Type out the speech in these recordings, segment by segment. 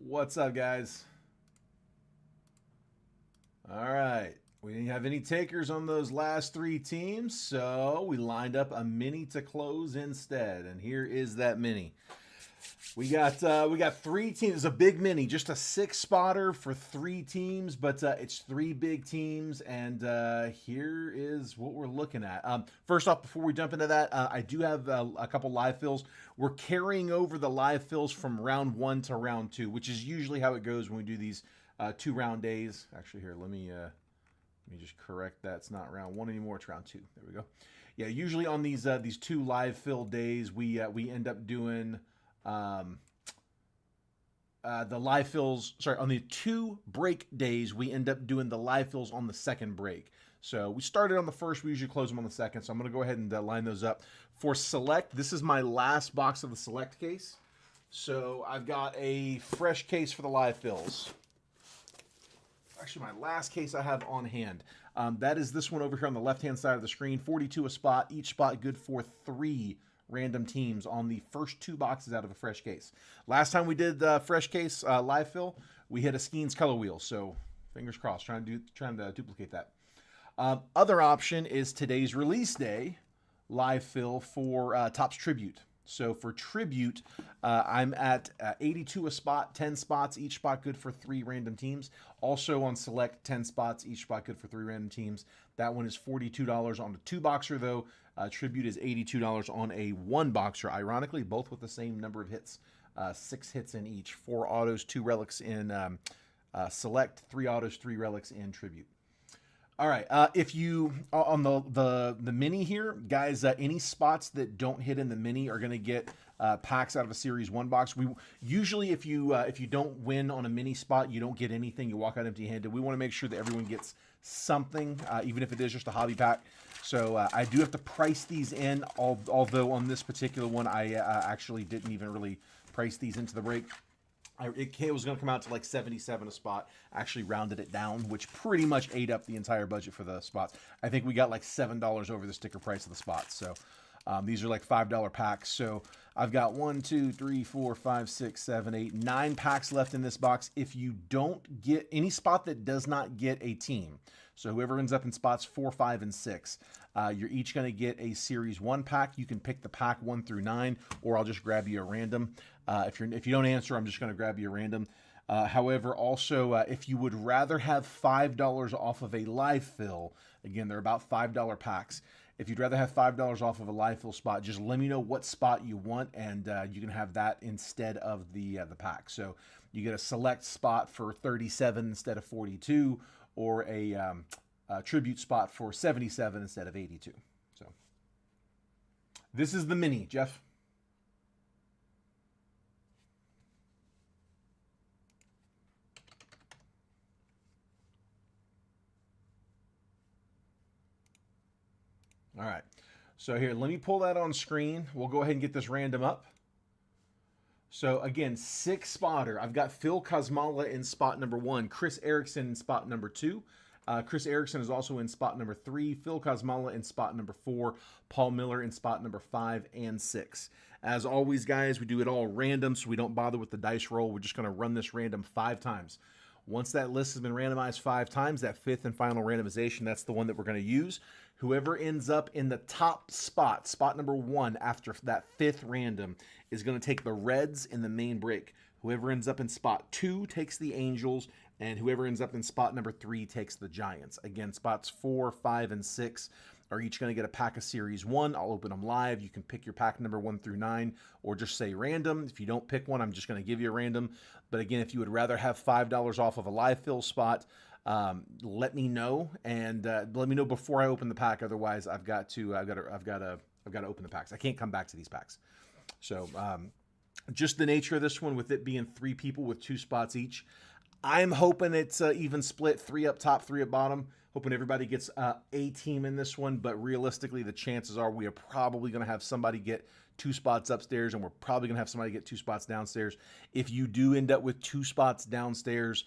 What's up, guys? All right. We didn't have any takers on those last three teams, so we lined up a mini to close instead. And here is that mini. We got three teams. It's a big mini, just a 6-spotter for three teams, but it's three big teams. And here is what we're looking at. First off, before we jump into that, I do have a couple live fills. We're carrying over the live fills from round 1 to round 2, which is usually how it goes when we do these 2-round days. Actually, here, let me just correct that. It's not round 1 anymore. It's round 2. There we go. Yeah, usually on these 2 live fill days, we end up doing the live fills. Sorry, on the 2 break days, we end up doing the live fills on the second break. So we started on the first. We usually close them on the second. So I'm going to go ahead and line those up. For select, this is my last box of the select case. So I've got a fresh case for the live fills. Actually, my last case I have on hand. That is this one over here on the left-hand side of the screen. 42 a spot. Each spot good for 3 random teams on the first 2 boxes out of a fresh case. Last time we did the fresh case live fill, we hit a Skeens color wheel. So fingers crossed, trying to duplicate that. Other option is today's release day live fill for Topps Tribute. So for Tribute, I'm at 82 a spot, 10 spots, each spot good for 3 random teams. Also on Select, 10 spots, each spot good for 3 random teams. That one is $42 on the 2-boxer, though. Tribute is $82 on a 1-boxer, ironically, both with the same number of hits. 6 hits in each. 4 autos, 2 relics in Select, 3 autos, 3 relics in Tribute. All right, if you on the mini here, guys, any spots that don't hit in the mini are going to get packs out of a Series 1 box. We usually, if you don't win on a mini spot, you don't get anything. You walk out empty-handed. We want to make sure that everyone gets something, even if it is just a hobby pack. So I do have to price these in, although on this particular one, I actually didn't even really price these into the break. It was going to come out to like 77 a spot. I actually rounded it down, which pretty much ate up the entire budget for the spots. I think we got like $7 over the sticker price of the spots. So these are like $5 packs. So I've got 1, 2, 3, 4, 5, 6, 7, 8, 9 packs left in this box. If you don't get any spot that does not get a team, so whoever ends up in spots 4, 5, and 6, you're each going to get a Series 1 pack. You can pick the pack 1 through 9, or I'll just grab you a random. If you don't answer, I'm just going to grab you a random. However, also, if you would rather have $5 off of a live fill, again, they're about $5 packs. If you'd rather have $5 off of a live fill spot, just let me know what spot you want, and you can have that instead of the pack. So you get a select spot for 37 instead of 42, or a tribute spot for 77 instead of 82. So this is the mini, Jeff. All right, so here, let me pull that on screen. We'll go ahead and get this random up. So again, 6-spotter. I've got Phil Kosmala in spot number 1, Chris Erickson in spot number 2. Chris Erickson is also in spot number 3, Phil Kosmala in spot number 4, Paul Miller in spot number 5 and 6. As always, guys, we do it all random, so we don't bother with the dice roll. We're just going to run this random 5 times. Once that list has been randomized 5 times, that 5th and final randomization, that's the one that we're going to use. Whoever ends up in the top spot, spot number 1 after that 5th random, is going to take the Reds in the main break. Whoever ends up in spot 2 takes the Angels, and whoever ends up in spot number 3 takes the Giants. Again, spots 4, 5, and 6 are each going to get a pack of Series 1. I'll open them live. You can pick your pack number 1 through 9, or just say random. If you don't pick one, I'm just going to give you a random. But again, if you would rather have $5 off of a live fill spot, let me know, and let me know before I open the pack. Otherwise, I've got to open the packs. I can't come back to these packs. So just the nature of this one, with it being 3 people with 2 spots each, I'm hoping it's even split, 3 up top, 3 at bottom. Hoping everybody gets a team in this one, but realistically, the chances are we are probably going to have somebody get 2 spots upstairs, and we're probably going to have somebody get 2 spots downstairs. If you do end up with 2 spots downstairs,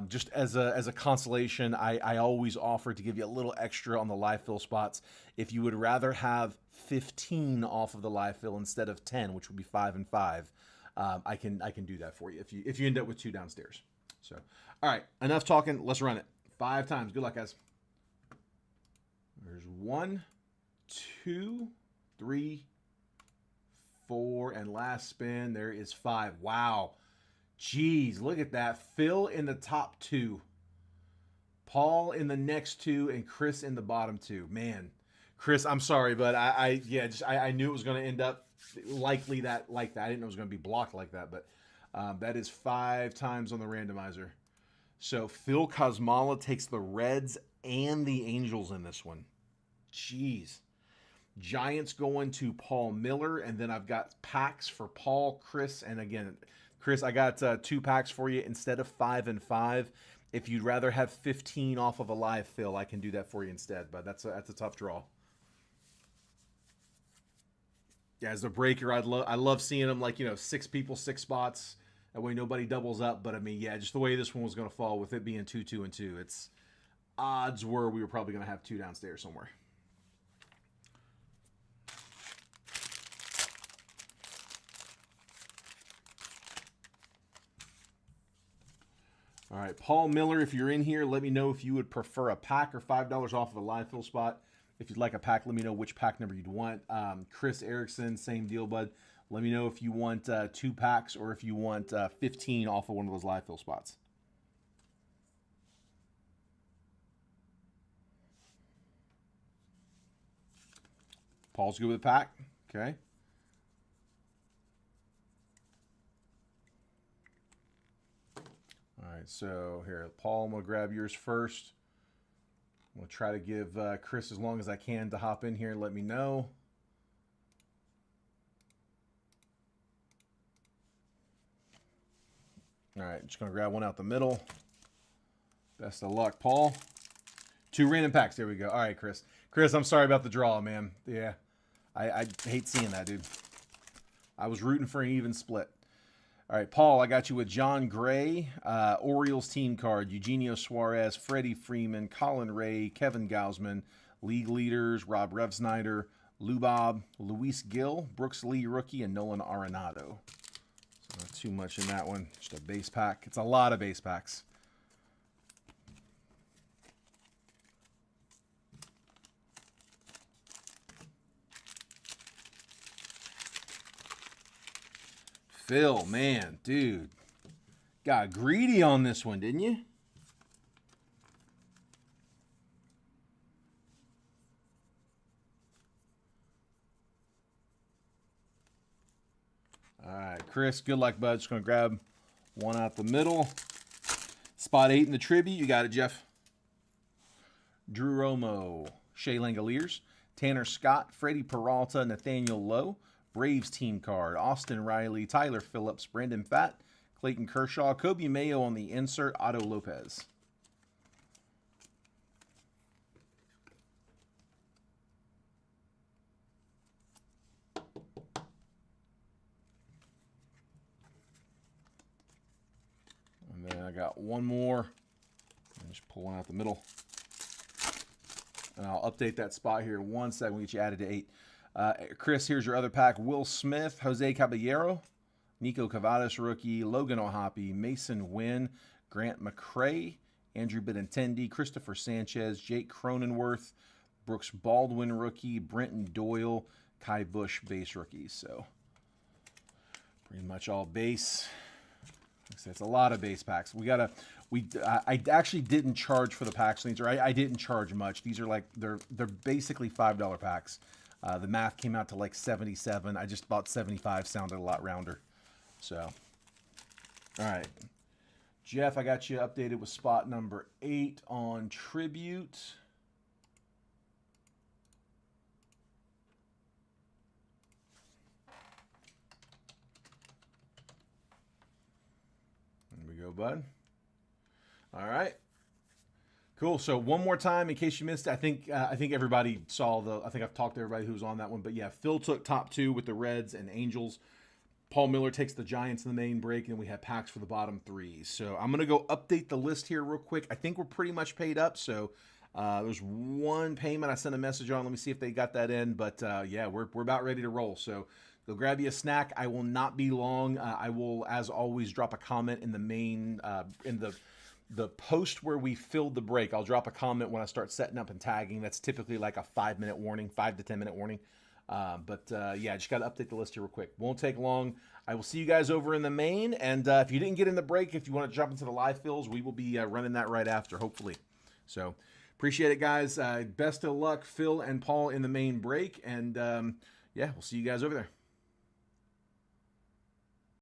just as a consolation, I always offer to give you a little extra on the live fill spots. If you would rather have 15 off of the live fill instead of 10, which would be 5 and 5, I can do that for you if you end up with 2 downstairs. So, all right, enough talking. Let's run it 5 times. Good luck, guys. There's 1, 2, 3, 4, and last spin. There is 5. Wow. Jeez, look at that. Phil in the top 2. Paul in the next 2, and Chris in the bottom 2. Man, Chris, I'm sorry, but I knew it was going to end up likely like that. I didn't know it was going to be blocked like that, but that is 5 times on the randomizer. So Phil Kosmala takes the Reds and the Angels in this one. Jeez. Giants going to Paul Miller, and then I've got packs for Paul, Chris, and again, Chris, I got 2 packs for you instead of 5 and 5. If you'd rather have 15 off of a live fill, I can do that for you instead, but that's a tough draw. Yeah, as a breaker, I love seeing them 6 people, 6 spots. That way nobody doubles up. But I mean, yeah, just the way this one was going to fall with it being 2, 2, and 2, it's odds were we were probably going to have 2 downstairs somewhere. All right, Paul Miller, if you're in here, let me know if you would prefer a pack or $5 off of a live fill spot. If you'd like a pack, let me know which pack number you'd want. Chris Erickson, same deal, bud. Let me know if you want 2 packs or if you want 15 off of one of those live fill spots. Paul's good with a pack. Okay. All right, so here, Paul, I'm going to grab yours first. I'm going to try to give Chris as long as I can to hop in here and let me know. All right, just going to grab one out the middle. Best of luck, Paul. 2 random packs. There we go. All right, Chris. Chris, I'm sorry about the draw, man. Yeah, I hate seeing that, dude. I was rooting for an even split. All right, Paul, I got you with John Gray, Orioles team card, Eugenio Suarez, Freddie Freeman, Colin Ray, Kevin Gausman, league leaders, Rob Revsnyder, Lubob, Luis Gill, Brooks Lee rookie, and Nolan Arenado. So not too much in that one, just a base pack. It's a lot of base packs. Phil, man, dude, got greedy on this one, didn't you? All right, Chris, good luck, bud. Just going to grab one out the middle. Spot 8 in the tribute. You got it, Jeff. Drew Romo, Shea Langoliers, Tanner Scott, Freddie Peralta, Nathaniel Lowe, Braves team card, Austin Riley, Tyler Phillips, Brandon Pfaadt, Clayton Kershaw, Kobe Mayo on the insert, Otto Lopez. And then I got one more. I'll just pull one out the middle. And I'll update that spot here in 1 second. We'll get you added to 8. Chris, here's your other pack. Will Smith, Jose Caballero, Nico Cavadas rookie, Logan O'Hoppe, Mason Wynn, Grant McCray, Andrew Benintendi, Christopher Sanchez, Jake Cronenworth, Brooks Baldwin rookie, Brenton Doyle, Kai Bush base rookies. So pretty much all base. Like I said, it's a lot of base packs. I actually didn't charge for the packs. I didn't charge much. These are they're basically $5 packs. The math came out to like 77. I just thought 75 sounded a lot rounder. So, all right. Jeff, I got you updated with spot number 8 on Tribute. There we go, bud. All right. Cool. So one more time, in case you missed it, I think everybody saw I think I've talked to everybody who was on that one. But yeah, Phil took top 2 with the Reds and Angels. Paul Miller takes the Giants in the main break, and we have packs for the bottom 3. So I'm going to go update the list here real quick. I think we're pretty much paid up. So there's one payment I sent a message on. Let me see if they got that in. But yeah, we're about ready to roll. So Go grab you a snack. I will not be long. I will, as always, drop a comment in the main, in the post where we filled the break. I'll drop a comment when I start setting up and tagging. That's typically like a 5-minute warning, 5 to 10-minute warning. Yeah, just got to update the list here real quick. Won't take long. I will see you guys over in the main. And if you didn't get in the break, if you want to jump into the live fills, we will be running that right after, hopefully. So appreciate it, guys. Best of luck, Phil and Paul, in the main break. And yeah, we'll see you guys over there.